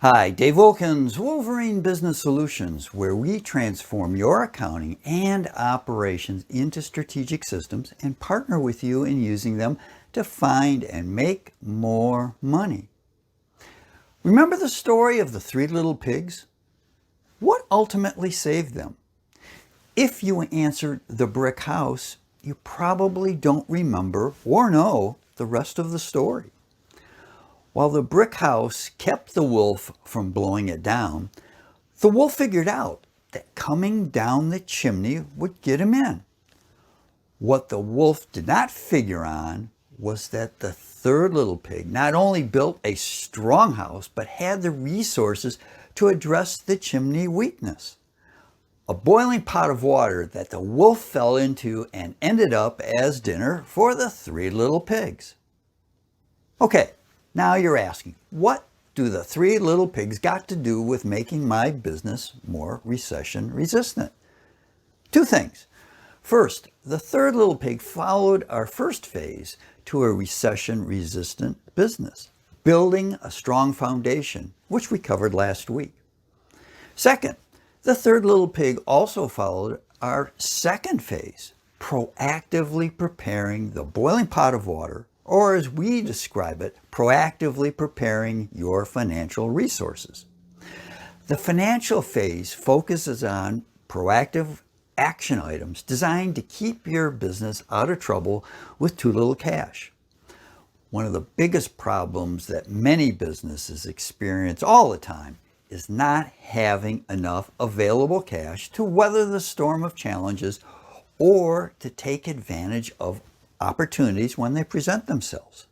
Hi, Dave Wilkins, Wolverine Business Solutions, where we transform your accounting and operations into strategic systems and partner with you in using them to find and make more money. Remember the story of the three little pigs? What ultimately saved them? If you answered the brick house, you probably don't remember or know the rest of the story. While the brick house kept the wolf from blowing it down, the wolf figured out that coming down the chimney would get him in. What the wolf did not figure on was that the third little pig not only built a strong house, but had the resources to address the chimney weakness. A boiling pot of water that the wolf fell into and ended up as dinner for the three little pigs. Okay. Now you're asking, what do the three little pigs got to do with making my business more recession resistant? Two things. First, the third little pig followed our first phase to a recession resistant business, building a strong foundation, which we covered last week. Second, the third little pig also followed our second phase, proactively preparing the boiling pot of water, or as we describe it, proactively preparing your financial resources. The financial phase focuses on proactive action items designed to keep your business out of trouble with too little cash. One of the biggest problems that many businesses experience all the time is not having enough available cash to weather the storm of challenges or to take advantage of opportunities when they present themselves.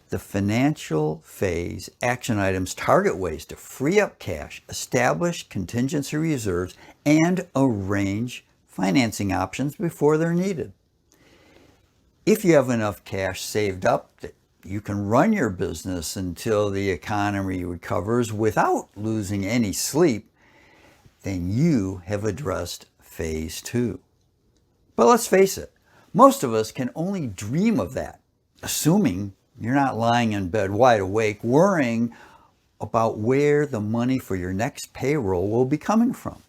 The financial phase action items target ways to free up cash, establish contingency reserves, and arrange financing options before they're needed. If you have enough cash saved up that you can run your business until the economy recovers without losing any sleep, then you have addressed phase two. But let's face it, most of us can only dream of that, assuming you're not lying in bed wide awake worrying about where the money for your next payroll will be coming from.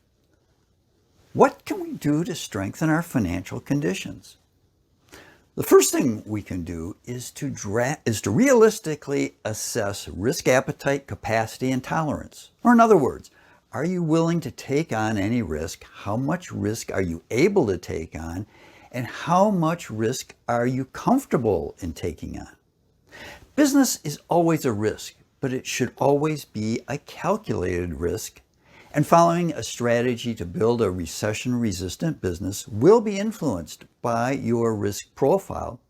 What can we do to strengthen our financial conditions? The first thing we can do is to realistically assess risk appetite, capacity, and tolerance. Or in other words, are you willing to take on any risk? How much risk are you able to take on? And how much risk are you comfortable in taking on? Business is always a risk, but it should always be a calculated risk. And following a strategy to build a recession-resistant business will be influenced by your risk profile,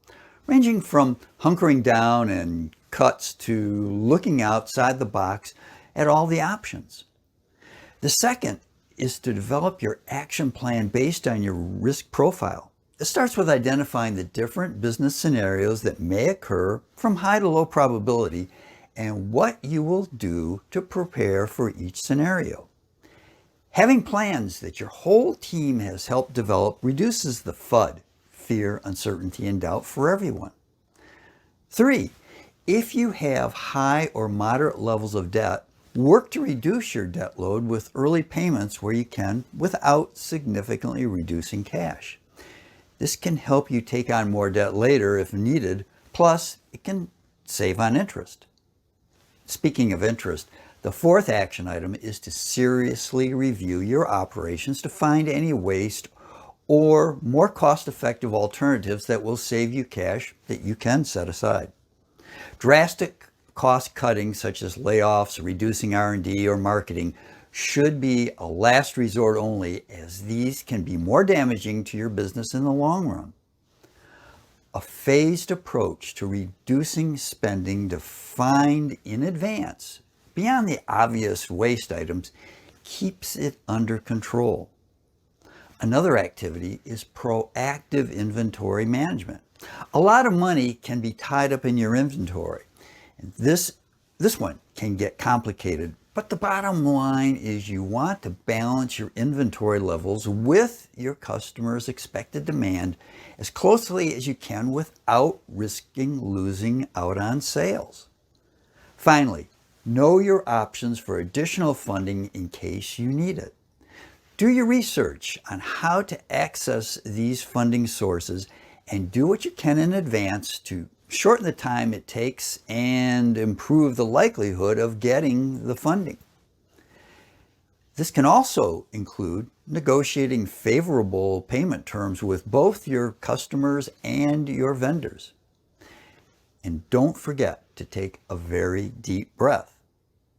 ranging from hunkering down and cuts to looking outside the box at all the options. The second is to develop your action plan based on your risk profile. It starts with identifying the different business scenarios that may occur from high to low probability and what you will do to prepare for each scenario. Having plans that your whole team has helped develop reduces the FUD, fear, uncertainty, and doubt for everyone. 3, if you have high or moderate levels of debt, work to reduce your debt load with early payments where you can without significantly reducing cash. This can help you take on more debt later if needed, plus it can save on interest. Speaking of interest, the fourth action item is to seriously review your operations to find any waste or more cost-effective alternatives that will save you cash that you can set aside. Drastic cost cutting such as layoffs, reducing R&D, or marketing should be a last resort only, as these can be more damaging to your business in the long run. A phased approach to reducing spending defined in advance, beyond the obvious waste items, keeps it under control. Another activity is proactive inventory management. A lot of money can be tied up in your inventory. And this one can get complicated, but the bottom line is you want to balance your inventory levels with your customers' expected demand as closely as you can without risking losing out on sales. Finally, Know your options for additional funding in case you need it. Do your research on how to access these funding sources and do what you can in advance to shorten the time it takes and improve the likelihood of getting the funding. This can also include negotiating favorable payment terms with both your customers and your vendors. And don't forget to take a very deep breath,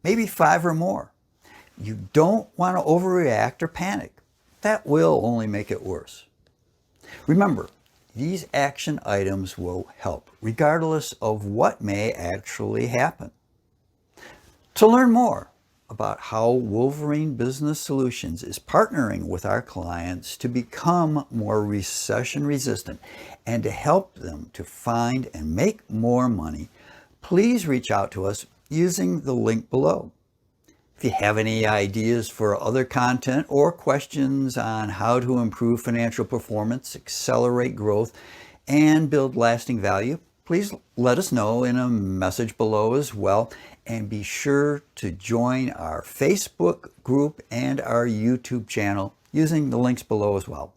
maybe 5 or more. You don't want to overreact or panic. That will only make it worse. Remember, these action items will help, regardless of what may actually happen. To learn more about how Wolverine Business Solutions is partnering with our clients to become more recession resistant and to help them to find and make more money, please reach out to us using the link below. If you have any ideas for other content or questions on how to improve financial performance, accelerate growth, and build lasting value, please let us know in a message below as well. And be sure to join our Facebook group and our YouTube channel using the links below as well.